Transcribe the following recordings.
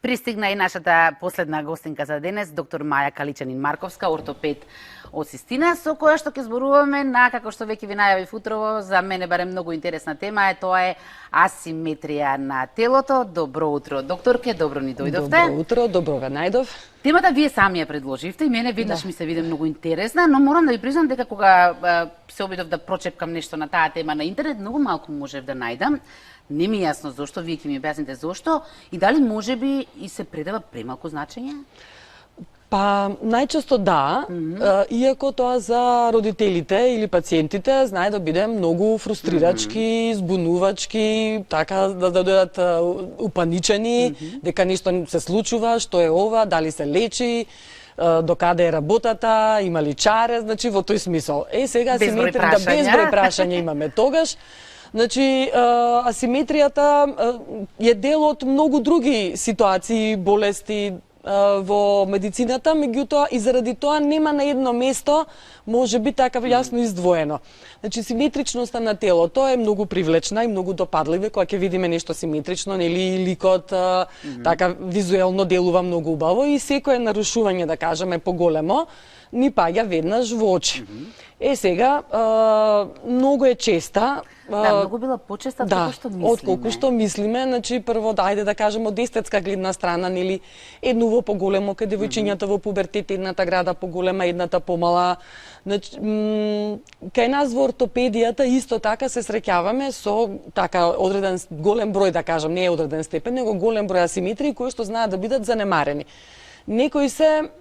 Пристигна и нашата последна гостинка за денес, доктор Маја Каличанин-Марковска, ортопед од Систина, со која што ќе зборуваме на, како што веќе ви најавив утрово, за мене барем многу интересна тема тоа е асиметрија на телото. Добро утро, докторке, добро ни дојдовте. Добро утро, добро ве најдов. Темата вие сами ја предложивте и мене веднаш ми се виде многу интересна, но морам да ви признам дека кога се обидов да прочепкам нешто на таа тема на интернет, многу малку можев да најдам. Не ми е јасно зошто, вие ќе ми објасните зошто и дали можеби и се предава премалку значење? Па, најчесто да, иако тоа за родителите или пациентите знае да биде многу фрустрирачки, збунувачки, така да дојдат упаничени, дека нешто се случува, што е ова, дали се лечи, до каде е работата, има ли чаре, значи во тој смисол. Сега асиметрија, безброј прашања имаме тогаш. Значи, асиметријата е дел од многу други ситуации, болести во медицината, меѓутоа и заради тоа нема на едно место можеби така јасно издвоено. Значи, симетричноста на телото е многу привлечна и многу допадлива, кога ќе видиме нешто симетрично, нели ликот така визуелно делува многу убаво и секое нарушување, да кажеме, поголемо, ни паѓа веднаш во очи. Сега, многу е честа. Да, многу била почеста од колку што мислиме. Од колку што мислиме, значи прво ајде да кажеме од естетска гледна страна, нели едново поголемо каде девојчињата во пубертет, едната града поголема, едната помала. Значи, кај нас во ортопедијата исто така се среќаваме со така одреден голем број, да кажам, не е одреден степен, него голем број асиметрии кои што знаат да бидат занемарени. Некои се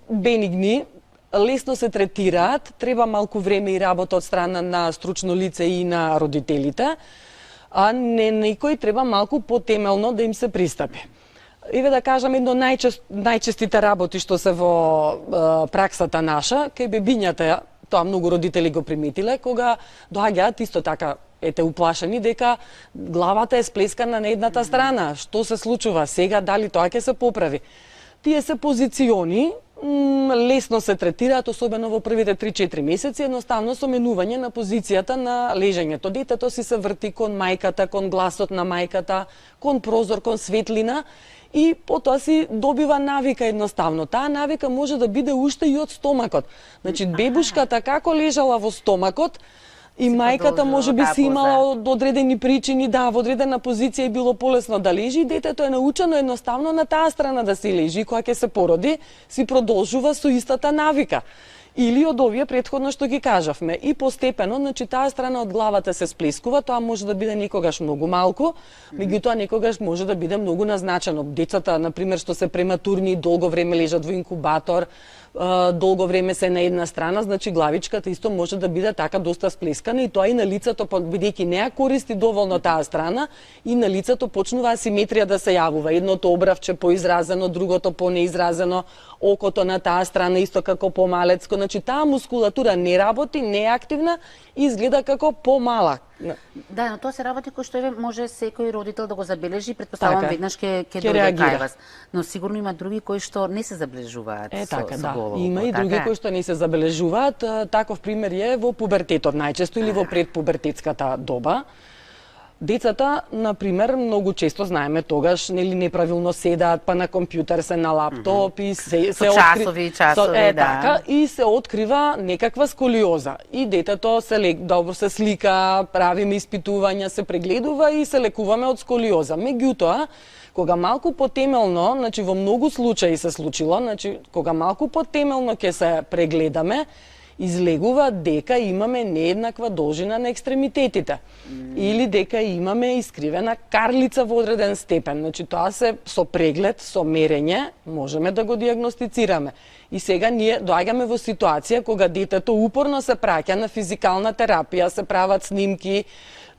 бенигни, лесно се третираат, треба малку време и работа од страна на стручно лице и на родителите, а некои треба малку потемелно да им се пристапи. Еве да кажам едно најчестите работи што се во праксата наша, кај бебињата, тоа многу родители го приметиле, кога доаѓаат исто така ете уплашени дека главата е сплескана на едната страна. Што се случува сега, дали тоа ќе се поправи? Тие се позициони, лесно се третираат, особено во првите 3-4 месеци, едноставно со менување на позицијата на лежењето. Детето си се врти кон мајката, кон гласот на мајката, кон прозор, кон светлина и потоа си добива навика едноставно. Таа навика може да биде уште и од стомакот. Значи, бебушката како лежала во стомакот, и мајката може би си имала од одредени причини, да, во одредена позиција и било полесно да лежи, и детето е научено едноставно на таа страна да се лежи, кога ќе се породи, си продолжува со истата навика. Или од овие претходно што ги кажавме. И постепено, значи таа страна од главата се сплескува, тоа може да биде некогаш многу малку, меѓутоа некогаш може да биде многу назначено. Децата, например, што се прематурни, долго време лежат во инкубатор, долго време се на една страна, значи главичката исто може да биде така доста сплескана и тоа и на лицето, бидејќи не ја користи доволно таа страна, и на лицето почнува асиметрија да се јавува. Едното обравче поизразено, другото понеизразено, окото на таа страна исто како помалецко, значи таа мускулатура не работи, не е активна и изгледа како помала. Да, но тоа се работи кој што може секој родител да го забележи, претпоставувам веднаш ќе дојде кај вас. Но сигурно има други кои што не се забележуваат со голово. Има и други кои што не се забележуваат. Таков пример е во пубертетот најчесто или во предпубертетската доба. Децата, например, многу често знаеме тогаш, нели неправилно седаат, па на компјутер се, на лаптоп и се часови, да. Така, и се открива некаква сколиоза. И детето се добро се слика, правиме испитувања, се прегледува и се лекуваме од сколиоза. Меѓутоа, кога малку потемелно, значи во многу случаи се случило, значи кога малку потемелно ќе се прегледаме, излегува дека имаме нееднаква должина на екстремитетите или дека имаме искривена карлица во одреден степен. Значи тоа се со преглед, со мерење можеме да го диагностицираме. И сега ние доаѓаме во ситуација кога детето упорно се праќа на физикална терапија, се прават снимки,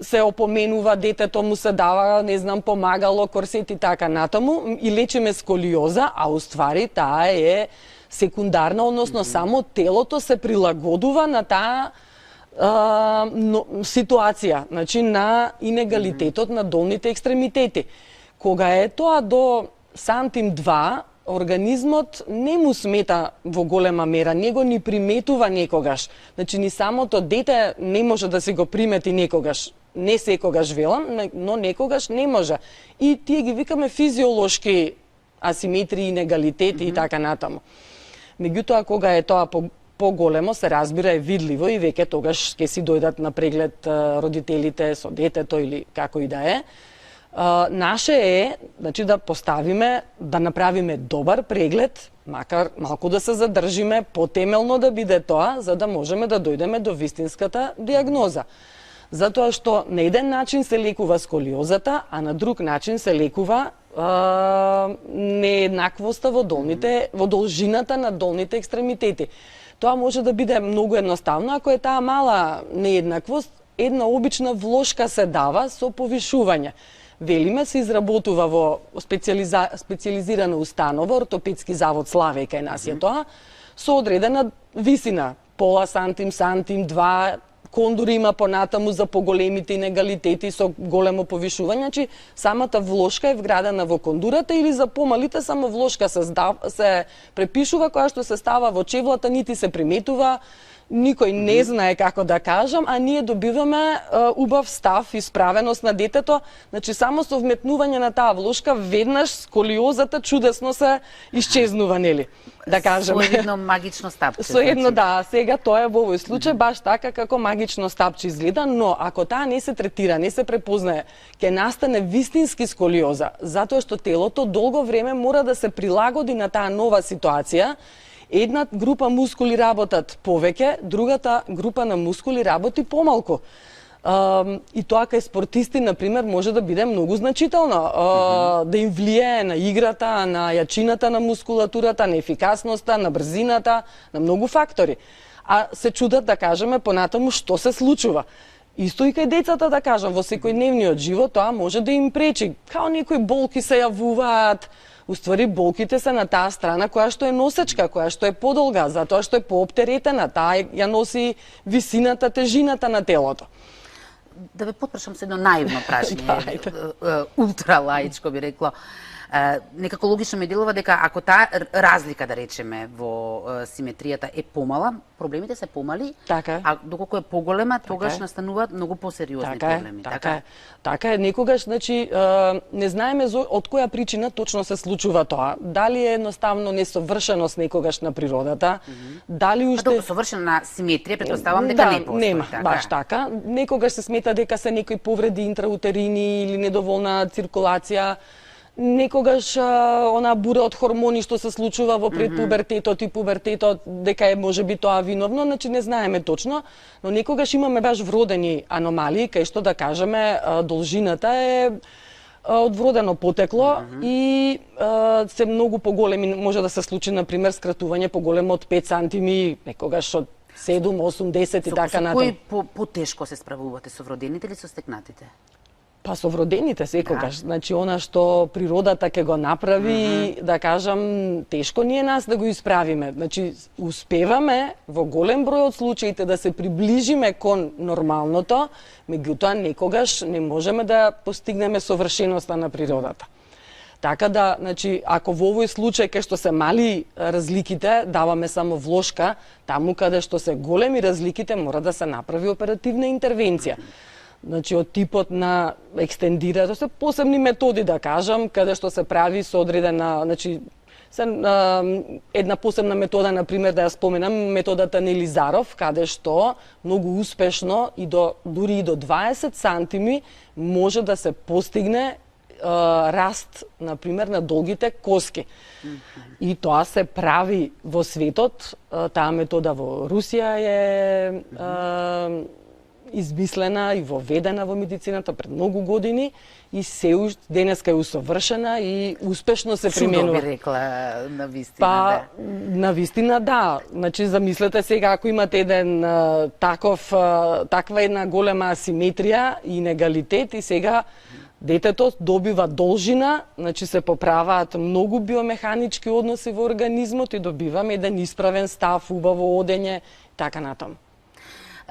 се опоменува детето, му се дава, не знам, помагало, корсет и така натаму, и лечиме сколиоза, а уствари таа е секундарна, односно само телото се прилагодува на таа ситуација, значи на инегалитетот на долните екстремитети. Кога е тоа до сантим 2, организмот не му смета во голема мера, него ни приметува некогаш. Значи ни самото дете не може да си го примети некогаш. Не секогаш велам, но некогаш не може. И тие ги викаме физиолошки асиметрии, негалитети и така натаму. Меѓутоа, кога е тоа поголемо, се разбира, е видливо и веќе тогаш ќе си дојдат на преглед родителите со детето или како и да е. Наше е, значи, да поставиме, да направиме добар преглед, макар малку да се задржиме, потемелно да биде тоа, за да можеме да дојдеме до вистинската диагноза. Затоа што на еден начин се лекува сколиозата, а на друг начин се лекува нееднаквоста во должината на долните екстремитети. Тоа може да биде многу едноставно, ако е таа мала нееднаквост, една обична влошка се дава со повишување. Велиме се изработува во специализирана установа, ортопедски завод Славе кај нас е тоа, со одредена висина, пола сантим, сантим, 2 кондури има понатаму за поголемите негалитети со големо повишување, значи самата влошка е вградена во кондурата или за помалите само влошка се препишува која што се става во чевлата, нити се приметува, никој не знае како да кажам, а ние добиваме убав став, исправеност на детето, значи само со вметнување на таа влошка веднаш сколиозата чудесно се исчезнува, нели? Да кажеме. Со едно магично стапче. Со едно, да, сега тоа е во овој случај баш така како магично стапче изгледа, но ако таа не се третира, не се препознае, ќе настане вистински сколиоза, затоа што телото долго време мора да се прилагоди на таа нова ситуација. Една група мускули работат повеќе, другата група на мускули работи помалку. И тоа кај спортисти, например, може да биде многу значително. Да им влијае на играта, на јачината на мускулатурата, на ефикасноста, на брзината, на многу фактори. А се чудат, да кажеме, понатаму што се случува. Исто и кај децата, да кажам, во секојдневниот живот, тоа може да им пречи. Као некои болки се јавуваат, уствари болките се на таа страна која што е носечка, која што е подолга, затоа што е пооптеретена, таа ја носи висината, тежината на телото. Да ве потпрашам со едно наивно прашање, ултра лаичко би рекла. Некако логично ми делува дека ако таа разлика, да речеме, во симетријата е помала, проблемите се помали, така, а доколку е поголема, тогаш настануваат многу посериозни проблеми. Така е. Некогаш, значи, не знаеме од која причина точно се случува тоа. Дали е едноставно несовршеност некогаш на природата, дали уште... А совршена симетрија, претпоставам дека не постои. Нема, баш така. Некогаш се смета дека се некои повреди интраутерини или недоволна циркулација. Некогаш она бура од хормони што се случува во предпубертетот и пубертетот, дека е можеби тоа виновно, значи не знаеме точно, но некогаш имаме баш вродени аномалии, кај што, да кажеме, должината е од вродено потекло и се многу поголеми, може да се случи, например, скратување поголемо од 5 сантими, некогаш од 7, 8, 10 и така натаму. Со кој потешко се справувате, со вродените или со стекнатите? Па со вродените секогаш, значи она што природата ќе го направи, да кажам, тешко ние нас да го исправиме. Значи успеваме во голем број од случаите да се приближиме кон нормалното, меѓутоа некогаш не можеме да постигнеме совршеноста на природата. Така да, значи, ако во овој случај кај што се мали разликите, даваме само влошка, таму каде што се големи разликите мора да се направи оперативна интервенција. Значи, од типот на екстендирање, се посебни методи, да кажам, каде што се прави со одредена, значи, една посебна метода, например, да ја споменам, методата на Елизаров, каде што многу успешно и дури и до 20 сантими може да се постигне раст, например, на долгите коски. И тоа се прави во светот, таа метода во Русија е измислена и воведена во медицината пред многу години и се денеска е усовршена и успешно се применува. Чудо би рекла, на вистина. Па, на вистина да. Значи, замислете сега, ако имате еден таква една голема асиметрија и негалитет и сега детето добива должина, значи се поправаат многу биомеханички односи во организмот и добиваме еден исправен став, убаво одење, така натаму.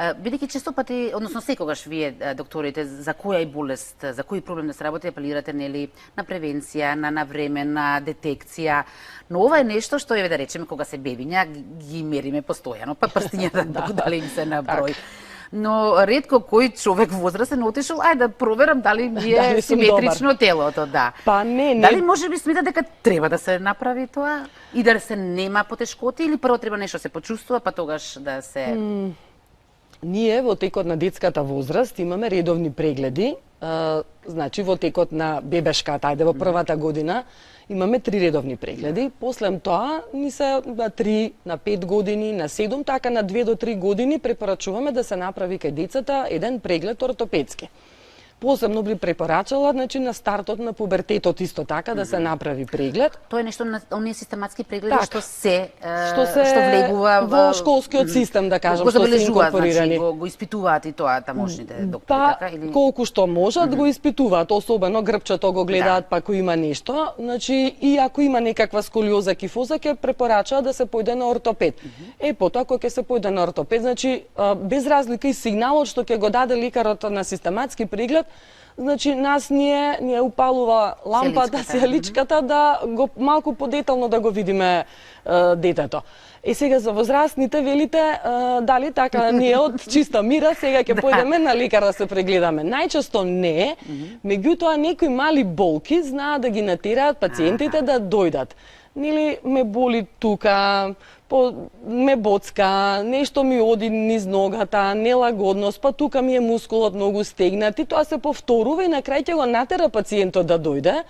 Бидејќи често пати, односно секогаш вие, докторите, за која болест, за кој проблем да се работи, апелирате, нели, на превенција, на навременна детекција, но ова е нешто што, да речеме, кога се бебиња, ги мериме постојано, па прстињата дали им се на број. но ретко кој човек возрастен отишол, ај да проверам дали ми Дали е сум симетрично телото, да. Па не. Дали може би смета дека треба да се направи тоа и да се нема потешкоти или прво треба нешто се почувствува, па тогаш да се Ние во текот на детската возраст имаме редовни прегледи, значи во текот на бебешката, ајде во првата година, имаме 3 редовни прегледи. После тоа ни се на 3, на 5 години, на 7, така на 2 до 3 години препорачуваме да се направи кај децата еден преглед ортопедски. Посебно би препорачала, значи на стартот на пубертетот исто така да се направи преглед. Тоа е нешто на оние систематски прегледи Така. што влегува во школскиот систем, да кажам, го што се забележуваат, инкорпорирани. значи го испитуваат и тоа тамошните доктори, Па, така или колку што можат, го испитуваат, особено грбчето го гледаат, па ако има нешто. Значи, и ако има некаква сколиоза, кифоза, ќе препорачаат да се појде на ортопед. Потоа, кога ќе се појде на ортопед, значи, без разлика и сигналот што ќе го даде лекарот на систематски преглед, значи, нас ние упалува лампата, сијаличката, да го малку подетално да го видиме детето. Сега за возрастните велите, дали така ние од чиста мира сега ќе појдеме на лекар да се прегледаме. Најчесто не, меѓутоа некои мали болки знаат да ги натераат пациентите да дојдат. Нели ме боли тука, ме боцка, нешто ми оди низ ногата, нелагодност, па тука ми е мускулот многу стегнат и тоа се повторува и на крај ќе го натера пациентот да дојде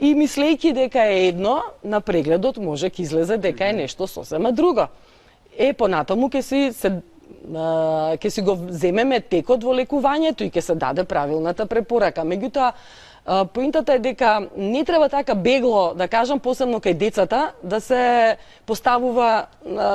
и мислејќи дека е едно, на прегледот може ќе излезе дека е нешто сосема друго. Понатаму ќе си го земеме текот во лекувањето и ќе се даде правилната препорака. Меѓутоа, поинтата е дека не треба така бегло, да кажам, посебно кај децата, да се поставува,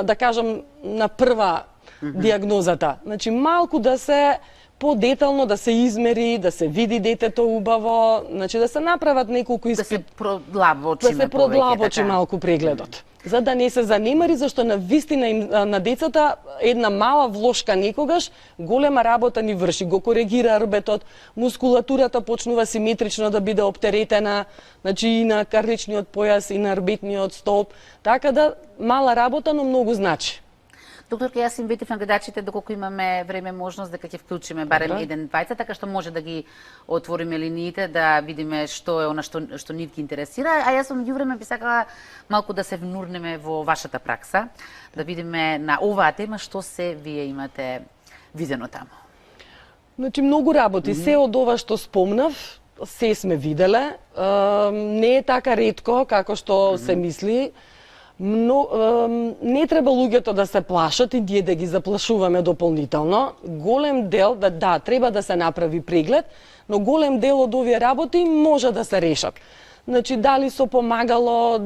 да кажам, на прва диагнозата. Значи, малку да се подетално да се измери, да се види детето убаво, значи да се направат неколку да се продлабочи малку прегледот. За да не се занемари, зашто на вистина на децата една мала влошка некогаш голема работа ни врши, го коригира рбетот, мускулатурата почнува симетрично да биде оптеретена, значи и на карличниот појас и на рбетниот столб, така да мала работа, но многу значи. Докторка, јас им ветив на гледачите доколку имаме време можност дека ќе вклучиме барем еден-двајца, така што може да ги отвориме линиите, да видиме што е она што нив ги интересира, а јас во меѓувреме би сакала малку да се внурнеме во вашата пракса, да видиме на оваа тема што се вие имате видено таму. Значи многу работи, се од ова што спомнав, се сме виделе, не е така ретко како што се мисли. Не треба луѓето да се плашат и ние да ги заплашуваме дополнително. Голем дел, да, треба да се направи преглед, но голем дел од овие работи може да се решат. Значи, дали со помагало,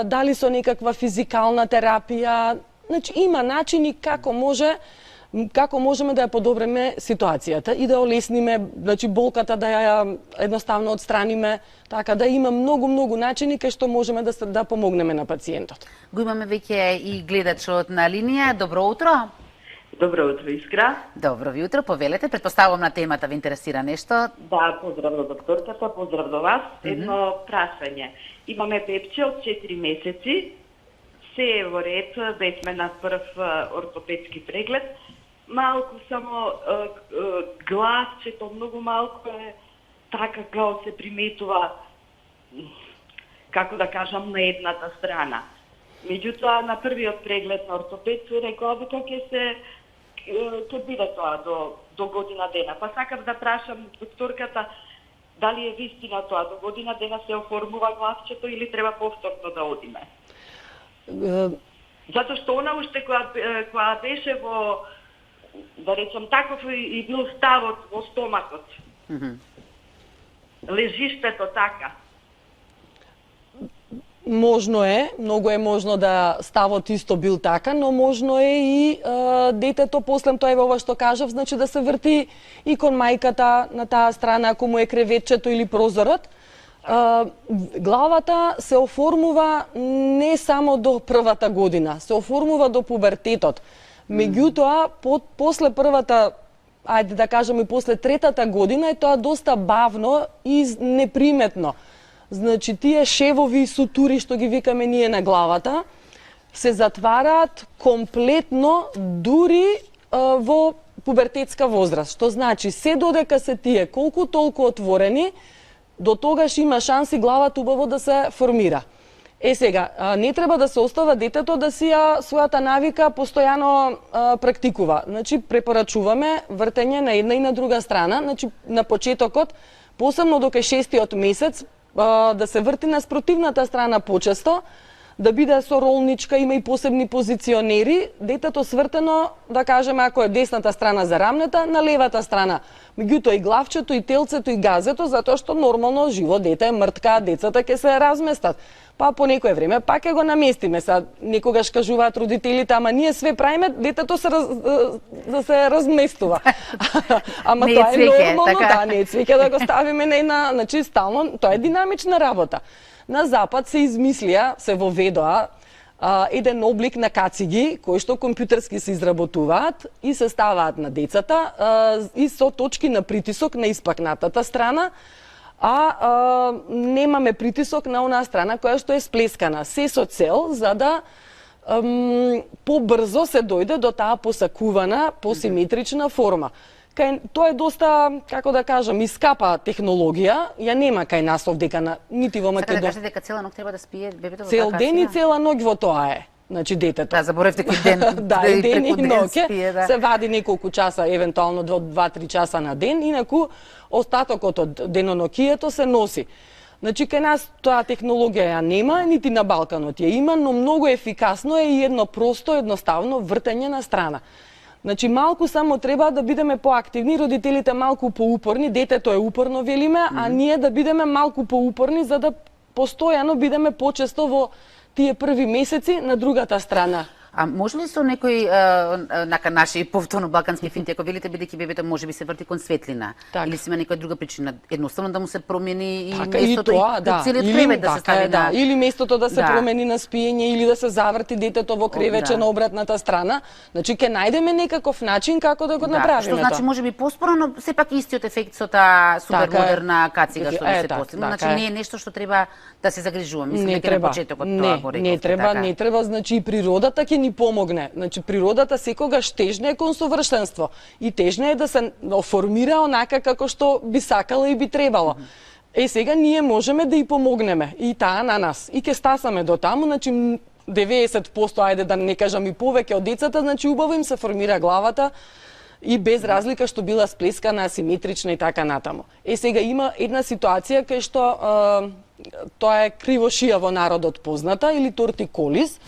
дали со некаква физикална терапија, значи има начини како можеме да ја подобриме ситуацијата и да олесниме, значи болката да ја едноставно отстраниме, така да има многу начини кај што можеме да помогнеме на пациентот. Го имаме веќе и гледачот на линија. Добро утро. Добро утро, Искра. Добро ви утро, повелете, претпоставувам на темата ви интересира нешто. Да, поздрав до докторката, поздрав до вас. Едно прашање. Имаме пепче од 4 месеци, се е во ред, бесме на прв ортопедски преглед. Малку само гласчето, многу малку е така како се приметува, како да кажам, на едната страна. Меѓутоа, на првиот преглед на ортопед се рекоа дека ќе биде тоа до година дена. Па сакам да прашам докторката дали е вистина тоа, до година дена се оформува гласчето или треба повторно да одиме? Затоа што она уште која беше во, да речем, таков и бил ставот во стомакот. Лежиштето така. Можно е, многу е можно да ставот исто бил така, но можно е и детето после тоа е ова што кажав, значи да се врти и кон мајката на таа страна ако му е креветчето или прозорот. Главата се оформува не само до првата година, се оформува до пубертетот. Меѓутоа, после првата, ајде да кажеме, после третата година е тоа доста бавно и неприметно. Значи, тие шевови и сутури што ги викаме ние на главата, се затвараат комплетно дури во пубертетска возраст, што значи се додека се тие колку толку отворени, до тогаш има шанси главата убаво да се формира. Сега, не треба да се остава детето да си ја својата навика постојано практикува. Значи, препорачуваме вртење на една и на друга страна, значи на почетокот, посебно до кај 6-тиот месец, да се врти на спротивната страна почесто, да биде со ролничка, има и посебни позиционери, детето свртено, да кажеме, ако е десната страна за рамната, на левата страна. Меѓутоа и главчето, и телцето, и газето, затоа што нормално живо дете е мртка, децата ќе се разместат. Па по некое време пак ќе го наместиме. Са некогаш кажуваат родителите, ама ние све правиме, детето да се разместува. Ама не тоа е нормално, така. да, не е цвеќе да го ставиме на една, значи стално, тоа е динамична работа. На запад се измислија, се воведоа еден облик на кациги кои што компјутерски се изработуваат и се ставаат на децата и со точки на притисок на испакнатата страна, немаме притисок на онаа страна која што е сплескана. Се со цел за да побрзо се дојде до таа посакувана, посиметрична форма. Тоа е доста, како да кажам, искапа технологија, ја нема кај нас овдека нити во Македонија. Сакате да кажете дека цела ног треба да спие бебето во Цел такава ден и кацина? цела ноќ во тоа е. Значи детето. Да, заборавте кој ден. Да, и ден и ноќе. спие, да. Се вади неколку часа, евентуално 2-3 часа на ден, инаку остатокот од денонокието се носи. Значи кај нас тоа технологија ја нема, нити на Балканот ја има, но многу ефикасно е и едно просто, едноставно вртење на страна. Значи малку само треба да бидеме поактивни, родителите малку поупорни, детето е упорно велиме, а ние да бидеме малку поупорни за да постојано бидеме почесто во тие први месеци на другата страна. А може ли со некој нака наши повторно балкански финти, ако велите бидејќи бебето можеби се врти кон светлина, Так. или си има некоја друга причина, едноставно да му се промени и Така, и местото тоа, и да. целиот Или, кревет да се така стави е, да. Или местото да се Да. промени на спиење или да се заврти детето во кревече да. на обратната страна. Значи ќе најдеме некаков начин како да го направиме Што значи тоа. можеби поспоро, но сепак истиот ефект со таа супер Така е. модерна кацига што ви се Така, постигна. така Значи е. не е нешто што треба да се загрижуваме. Мислам Не дека на треба, почетокот тоа го рековте. не треба, така. не треба, значи и природата ќе ни помогне. Значи природата секогаш тежне кон совршенство и тежне е да се оформира онака како што би сакала и би требало. Сега ние можеме да и помогнеме и таа на нас. И ќе стасаме до таму, значи 90%, ајде да не кажам и повеќе од децата, значи убаво им се формира главата и без разлика што била сплескана, асиметрична и така натаму. Сега има една ситуација кај што тоа е кривошија во народот позната или тортиколис,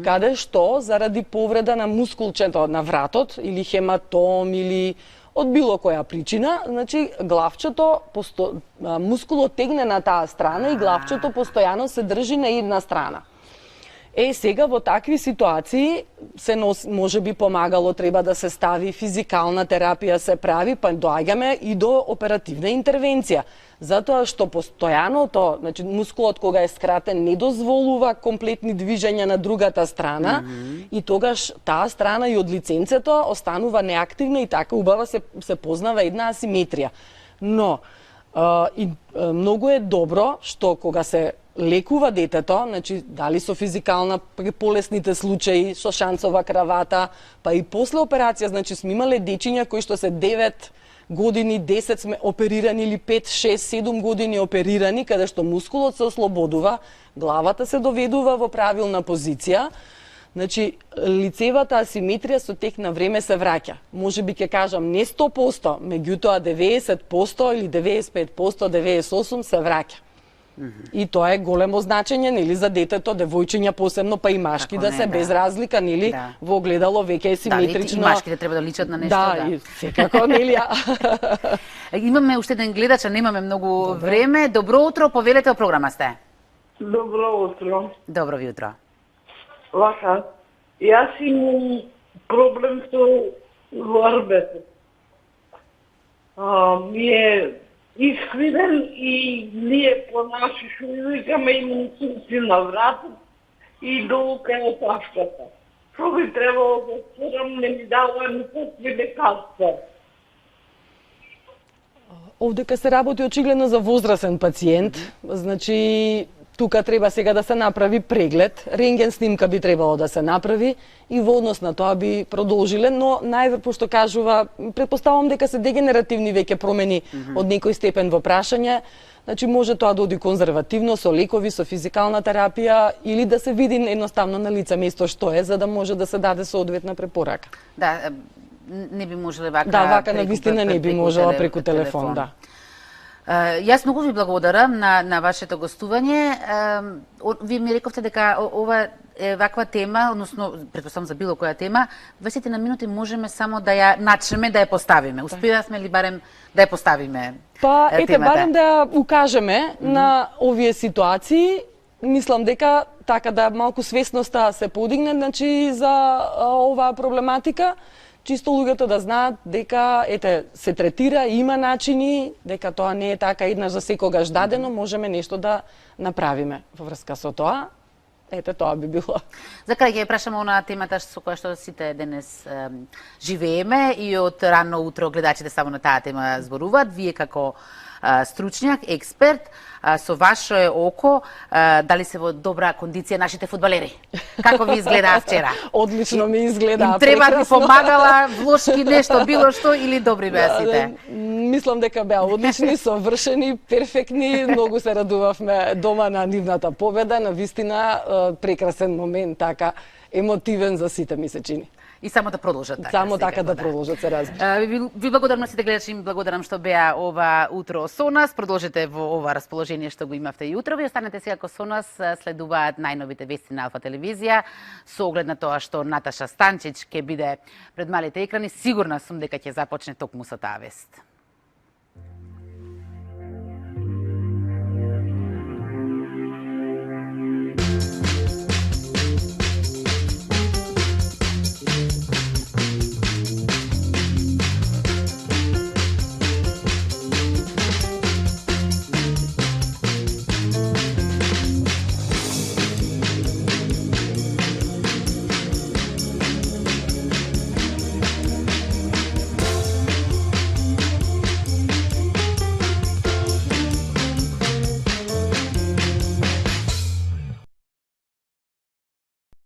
каде што заради повреда на мускулчето на вратот или хематом или од било која причина, значи главчето мускулот тегне на таа страна и главчето постојано се држи на една страна. Сега во такви ситуации се може би помагало, треба да се стави физикална терапија, се прави, па доаѓаме и до оперативна интервенција. Затоа што постојаното, значи мускулот кога е скратен не дозволува комплетни движења на другата страна и тогаш таа страна и од лиценцето останува неактивна и така убава се познава една асиметрија. Но многу е добро што кога се лекува детето, значи дали со физикална полесните случаи, со шанцова кравата, па и после операција, значи сме имале дечиња кои што се 9 години, 10 сме оперирани или 5, 6, 7 години оперирани, каде што мускулот се ослободува, главата се доведува во правилна позиција. Значи, лицевата асиметрија со тек на време се враќа. Може би ќе кажам не 100%, меѓутоа 90% или 95%, 98% се враќа. И тоа е големо значење, нели, за детето, девојчиња посебно, па и машки Како да не, се да. без разлика, нели, Да. во огледало веќе е симетрично. Да, и машките треба да личат на нешто, да. И секако, нели. Имаме уште еден гледач, а немаме многу време. Добро утро, повелете во програма сте. Добро утро. Добро ви утро. Вака, јас имам проблем со варбето. Ми е искривен и ние по наши шуми викаме имам сумци на вратот и долу кај опашката. Што би требало да спорам, не ми дава никакви лекарства. Овдека се работи очигледно за возрасен пациент, значи тука треба сега да се направи преглед, рентген снимка би требало да се направи и во однос на тоа би продолжиле, но пошто кажува, претпоставувам дека се дегенеративни веќе промени од некој степен во прашање, значи може тоа да оди конзервативно со лекови, со физикална терапија или да се види едноставно на лице место што е, за да може да се даде соодветна препорака. Да, не би можеле вака. Да, вака на вистина не би можела преку телефон, да. Јас многу ви благодарам на вашето гостување. Вие ми рековте дека ова е ваква тема, односно, претпоставам за било која тема, 20 на минути можеме само да ја начнеме, да ја поставиме. Успеавме ли барем да ја поставиме Па, ете, темата? барем да ја укажеме на овие ситуации. Мислам дека така да малку свесноста се подигне, значи, за оваа проблематика, чисто луѓето да знаат дека ете се третира, има начини, дека тоа не е така еднаш за секогаш дадено, можеме нешто да направиме во врска со тоа. Ете тоа би било. За крај ќе прашаме на темата со која што сите денес живееме и од рано утро гледачите само на таа тема зборуваат. Вие како стручњак, експерт, со ваше око, дали се во добра кондиција нашите фудбалери? Како ви изгледаа вчера? Одлично ми изгледаа. Им треба да ви прекрасно. помагала влошки нешто, било што или добри беа сите? Мислам дека беа одлични, совршени, перфектни. Многу се радувавме дома на нивната победа, на вистина прекрасен момент, така емотивен за сите ми се чини. И само да продолжат така. Само така секако, да продолжат, се разбира. Ви благодарам на сите гледачи, им благодарам што беа ова утро со нас. Продолжете во ова расположение што го имавте и утро. Ви останете секако со нас, следуваат најновите вести на Алфа телевизија. Со оглед на тоа што Наташа Станчич ќе биде пред малите екрани, сигурна сум дека ќе започне токму со таа вест.